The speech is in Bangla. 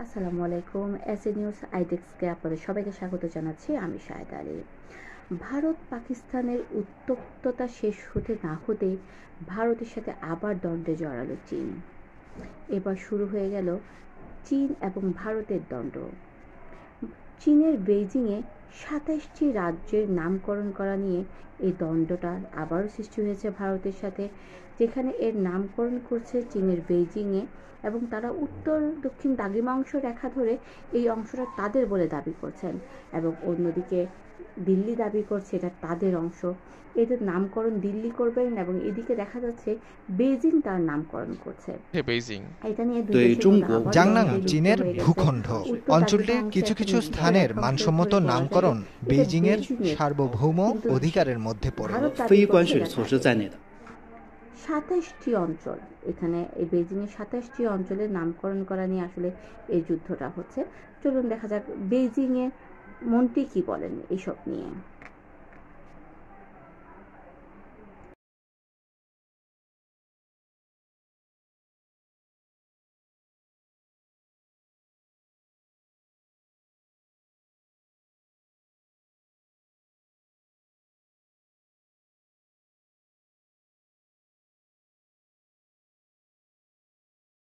আসসালামু আলাইকুম। এসএ নিউজ আইডেক্সকে আপনাদের সবাইকে স্বাগত জানাচ্ছি। আমি শাহেদ আলী। ভারত পাকিস্তানের উত্তপ্ততা শেষ হতে না হতেই ভারতের সাথে আবার দ্বন্দ্বে জড়ালো চীন। এবার শুরু হয়ে গেল চীন এবং ভারতের দ্বন্দ্ব। চীনের বেইজিংয়ে ২৭টি রাজ্যের নামকরণ করা নিয়ে এই দ্বন্দ্বটা আবারও সৃষ্টি হয়েছে ভারতের সাথে, যেখানে এর নামকরণ করছে চীনের বেইজিংয়ে এবং তারা উত্তর দক্ষিণ দ্রাঘিমাংশ রেখা ধরে এই অংশটা তাদের বলে দাবি করছেন এবং অন্যদিকে দিল্লি দাবি করছে এটা তাদের অংশ। এদের নামকরণ দিল্লি করবেন এবং এদিকে দেখা যাচ্ছে বেইজিং তার নামকরণ করছে। এটা নিয়ে দুই দেশের মধ্যে আবার জাংনাং দ্বন্দ্বে লিপ্ত চীনের হয়ে গেছে। ভূখণ্ড উত্তর অঞ্চলটির দ্রাঘিমাংশে কিছু কিছু এখন স্থানের রেখা মানসম্মত ধরে বলা যায় নামকরণ এটা বেইজিংয়ের বেইজিংয়ের সার্বভৌম কিন্তু অধিকারের মধ্যে পড়ে। ভারত দাবি 非关 করছে 税 এটা 措施 তাদের। 在内的。 ২৭টি অঞ্চল, এখানে এই বেইজিংয়ের ২৭টি অঞ্চলের নামকরণ করা নিয়ে আসলে এই যুদ্ধটা হচ্ছে। চলুন দেখা যাক বেইজিংয়ের মন্ত্রী কি বলেন এইসব নিয়ে।